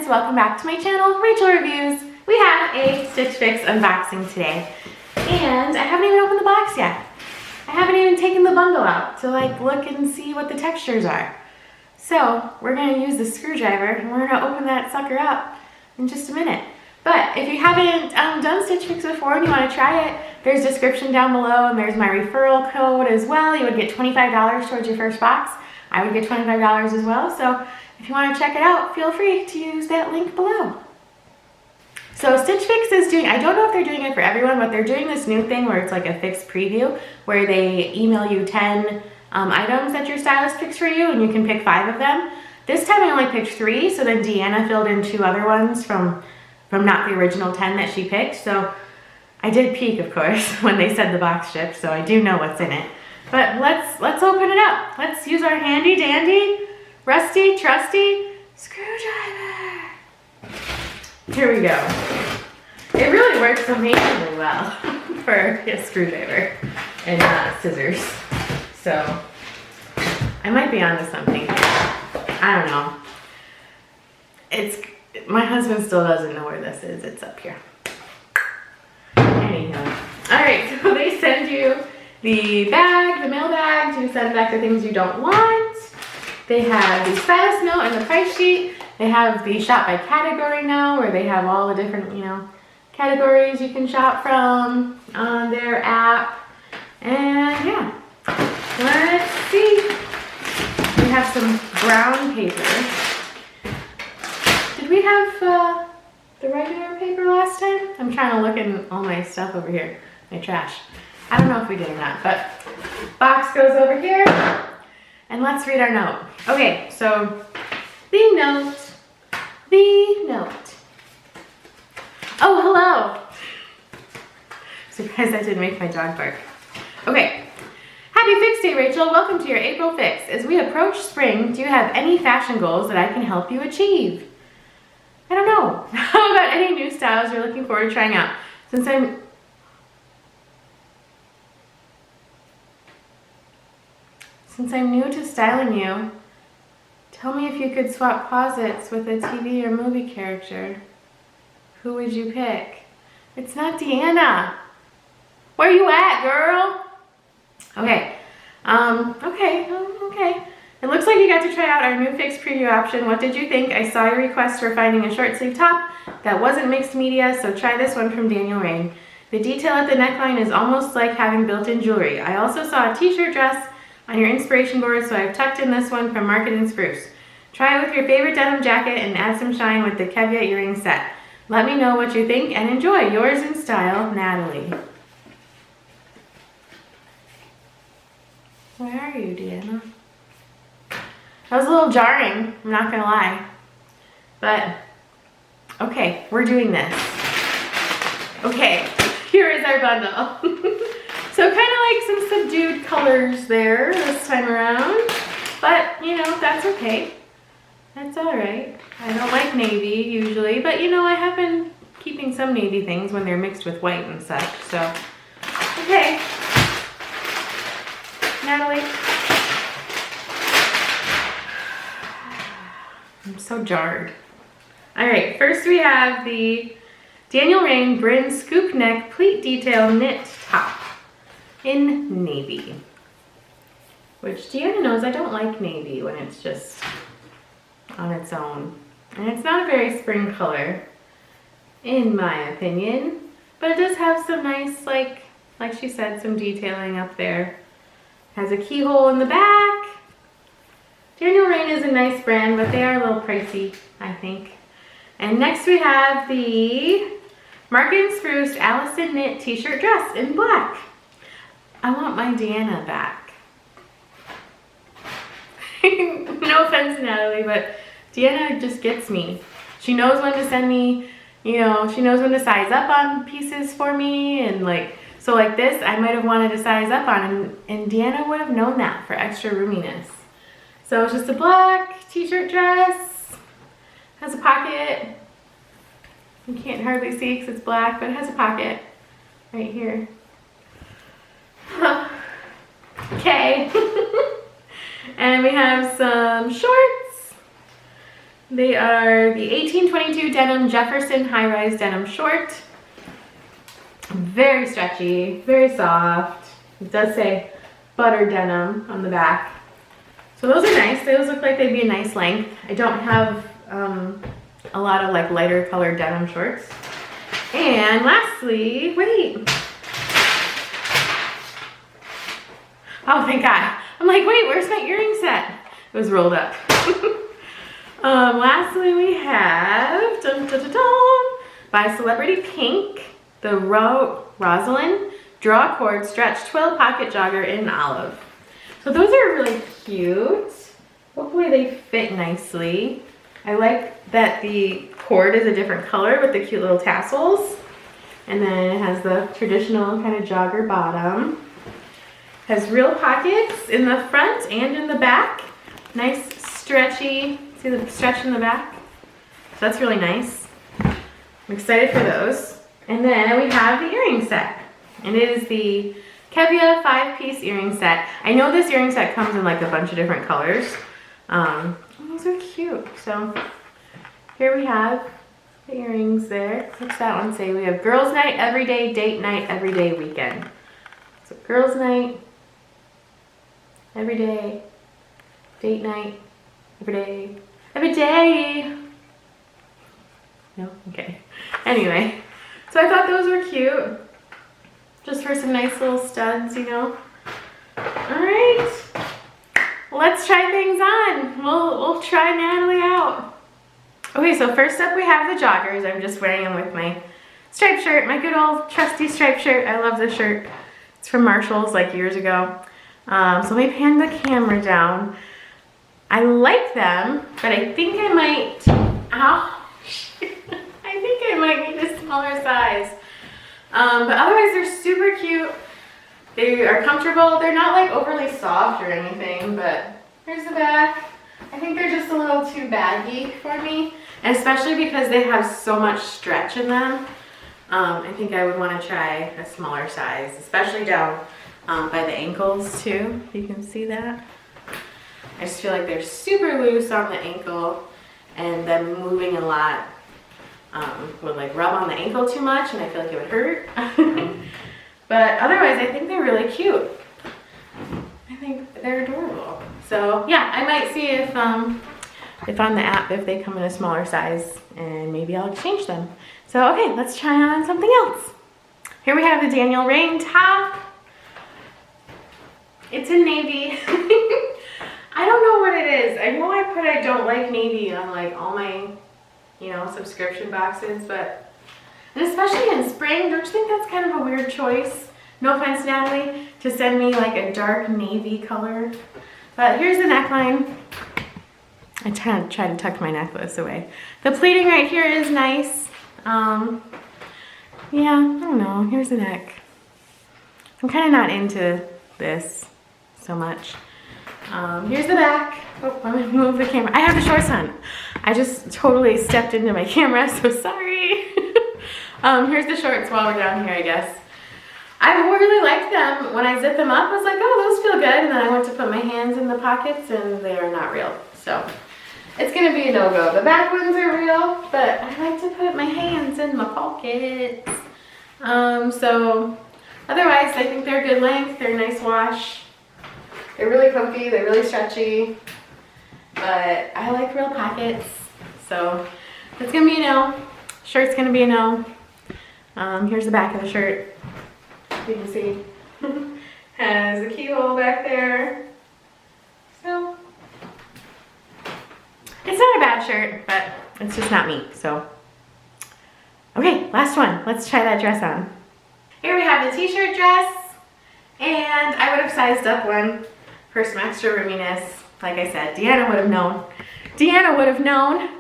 friends, welcome back to my channel, Rachel Reviews. We have a Stitch Fix unboxing today, and I haven't even opened the box yet. I haven't even taken the bundle out to look and see what the textures are. So we're gonna use the screwdriver and we're gonna open that sucker up in just a minute. But if you haven't done Stitch Fix before and you wanna try it, there's a description down below and there's my referral code as well. You would get $25 towards your first box. I would get $25 as well. So if you want to check it out, feel free to use that link below. So Stitch Fix is doing, I don't know if they're doing it for everyone, but they're doing this new thing where it's like a fix preview where they email you 10 items that your stylist picks for you and you can pick 5 of them. This time I only picked 3, so then Deanna filled in 2 other ones from not the original 10 that she picked. So I did peek, of course, when they said the box shipped, so I do know what's in it. But let's open it up. Let's use our handy dandy, rusty, trusty screwdriver. Here we go. It really works amazingly well for a screwdriver and scissors. So I might be onto something. I don't know. My husband still doesn't know where this is. It's up here. Anyhow. All right, so they send you the bag, the mail bag, to send back the things you don't want. They have the stylist note and the price sheet. They have the shop by category now, where they have all the different, categories you can shop from on their app. And yeah, let's see. We have some brown paper. Did we have the regular paper last time? I'm trying to look in all my stuff over here, my trash. I don't know if we did or not, but box goes over here, and let's read our note. Okay, so the note. Oh, hello. Surprised that didn't make my dog bark. Okay, happy Fix Day, Rachel. Welcome to your April Fix. As we approach spring, do you have any fashion goals that I can help you achieve? I don't know. How about any new styles you're looking forward to trying out? Since I'm new to styling you, tell me if you could swap closets with a TV or movie character. Who would you pick? It's not Deanna. Where you at, girl? Okay. Okay. It looks like you got to try out our new Fix preview option. What did you think? I saw your request for finding a short sleeve top that wasn't mixed media, so try this one from Daniel Rain. The detail at the neckline is almost like having built-in jewelry. I also saw a t-shirt dress on your inspiration board, so I've tucked in this one from Market and Spruce. Try it with your favorite denim jacket and add some shine with the Kevia earring set. Let me know what you think and enjoy. Yours in style, Natalie. Where are you, Deanna? That was a little jarring, I'm not gonna lie. But, okay, we're doing this. Okay, here is our bundle. So kind of like some subdued colors there this time around. But, that's okay. That's all right. I don't like navy usually, but I have been keeping some navy things when they're mixed with white and such, so. Okay. Natalie. I'm so jarred. All right, first we have the Daniel Rain Bryn Scoop Neck Pleat Detail Knit Top in navy. Which Deanna knows I don't like navy when it's just on its own. And it's not a very spring color, in my opinion. But it does have some nice, like she said, some detailing up there. Has a keyhole in the back. Daniel Rain is a nice brand, but they are a little pricey, I think. And next we have the Market and Spruce Allison Knit t-shirt dress in black. I want my Deanna back. No offense, Natalie, but Deanna just gets me. She knows when to send me, she knows when to size up on pieces for me, and so like this, I might have wanted to size up on, and Deanna would have known that for extra roominess. So it's just a black t-shirt dress, has a pocket. You can't hardly see because it's black, but it has a pocket right here. Okay. And we have some shorts. They are the 1822 denim Jefferson high-rise denim short. Very stretchy, very soft. It does say butter denim on the back. So those are nice. Those look like they'd be a nice length. I don't have a lot of like lighter colored denim shorts. And lastly, wait. Oh, thank God. I'm like, wait, where's my earring set? It was rolled up. Lastly, we have dun, dun, dun, dun, by Celebrity Pink, the Rosalind Draw Cord Stretch Twill Pocket Jogger in olive. So those are really cute. Hopefully they fit nicely. I like that the cord is a different color with the cute little tassels. And then it has the traditional kind of jogger bottom. Has real pockets in the front and in the back. Nice stretchy, see the stretch in the back? So that's really nice. I'm excited for those. And then we have the earring set. And it is the Kevia 5-piece earring set. I know this earring set comes in like a bunch of different colors. Those are cute. So here we have the earrings there. What's that one say? We have girls night, everyday, date night, everyday weekend. So girls night, everyday, date night, everyday, every day. No? Okay. Anyway, so I thought those were cute. Just for some nice little studs, you know. All right, let's try things on. We'll try Natalie out. Okay, so first up we have the joggers. I'm just wearing them with my striped shirt, my good old trusty striped shirt. I love this shirt. It's from Marshall's like years ago. So let me pan the camera down. I like them, but I think I might, ow, I think I might need a smaller size. But otherwise they're super cute. They are comfortable. They're not like overly soft or anything, but here's the back. I think they're just a little too baggy for me, and especially because they have so much stretch in them. I think I would want to try a smaller size, especially down by the ankles too. You can see that. I just feel like they're super loose on the ankle, and them moving a lot would like rub on the ankle too much, and I feel like it would hurt. But otherwise, I think they're really cute. I think they're adorable. So yeah, I might see if on the app if they come in a smaller size, and maybe I'll exchange them. So okay, let's try on something else. Here we have the Daniel Rain top. It's in navy. I don't know what it is. I know I put I don't like navy on like all my, you know, subscription boxes, but, and especially in spring, don't you think that's kind of a weird choice? No offense, Natalie, to send me like a dark navy color. But here's the neckline. I try to tuck my necklace away. The pleating right here is nice. Yeah, I don't know. Here's the neck. I'm kind of not into this so much. Here's the back. Oh, let me move the camera. I have the shorts on. I just totally stepped into my camera, so sorry. Here's the shorts while we're down here, I guess. I really liked them. When I zipped them up, I was like, oh, those feel good. And then I went to put my hands in the pockets, and they are not real. So it's going to be a no-go. The back ones are real, but I like to put my hands in my pockets. So otherwise, I think they're good length. They're a nice wash. They're really comfy. They're really stretchy. But I like real pockets. So it's going to be a no. Shirt's going to be a no. Here's the back of the shirt. You can see. Has a keyhole back there. So it's not a bad shirt, but it's just not me. So okay, last one. Let's try that dress on. Here we have the t-shirt dress, and I would have sized up one for some extra roominess. Like I said, Deanna would have known. Deanna would have known.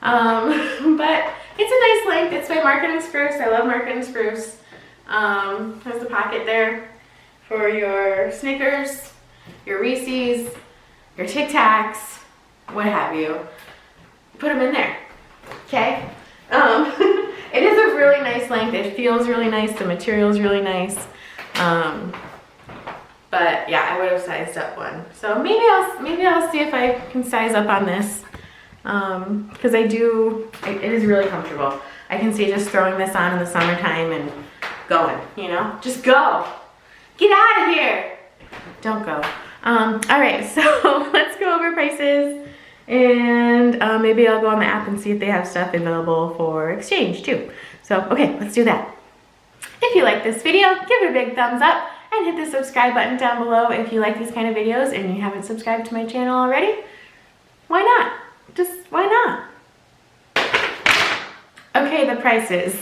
But it's a nice length. It's by Market & Spruce. I love Market & Spruce. There's the pocket there for your Snickers, your Reese's, your Tic Tacs, what have you. Put them in there, okay? It is a really nice length. It feels really nice. The material is really nice. But yeah, I would have sized up one. So maybe I'll see if I can size up on this because it is really comfortable. I can see just throwing this on in the summertime and going, you know? Just go. Get out of here. Don't go. All right, so let's go over prices, and maybe I'll go on the app and see if they have stuff available for exchange too. So, okay, let's do that. If you like this video, give it a big thumbs up and hit the subscribe button down below if you like these kind of videos and you haven't subscribed to my channel already. Why not? Just why not? Okay, the prices.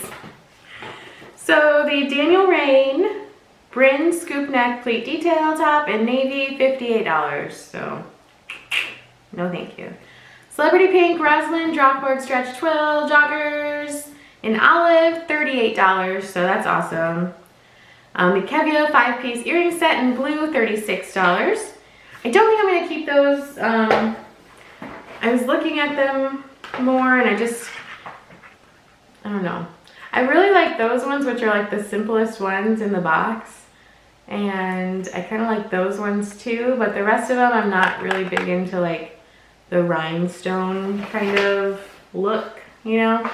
So the Daniel Rain Bryn scoop neck pleat detail top in navy, $58. So no thank you. Celebrity pink Roslyn drawcord stretch twill joggers in olive, $38. So that's awesome. The Kevia 5-piece earring set in blue, $36. I don't think I'm going to keep those. I was looking at them more and I don't know. I really like those ones, which are like the simplest ones in the box. And I kind of like those ones too, but the rest of them I'm not really big into, like the rhinestone kind of look, you know?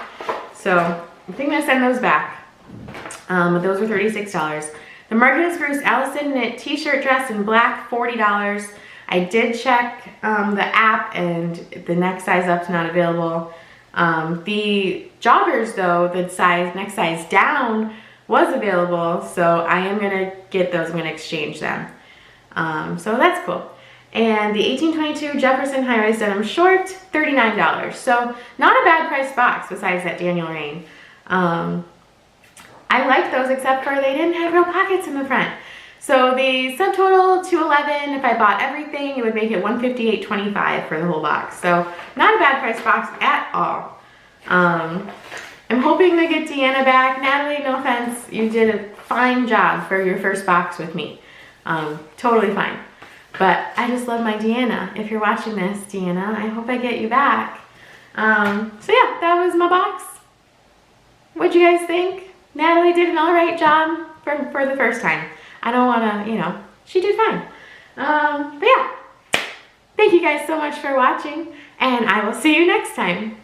So I think I'm going to send those back. Those were $36. The Marcus Bruce Allison knit t-shirt dress in black, $40. I did check the app and the next size up's not available. The joggers though, the next size down was available, so I am gonna get those. I'm gonna exchange them. So that's cool. And the 1822 Jefferson high-rise denim short, $39. So not a bad price box besides that Daniel Rain. I like those except for they didn't have real pockets in the front. So the subtotal $211. If I bought everything, it would make it $158.25 for the whole box. So not a bad price box at all. I'm hoping to get Deanna back. Natalie, no offense, you did a fine job for your first box with me. Totally fine. But I just love my Deanna. If you're watching this, Deanna, I hope I get you back. So yeah, that was my box. What'd you guys think? Natalie did an all right job for the first time. I don't want to, you know, she did fine. But yeah, thank you guys so much for watching, and I will see you next time.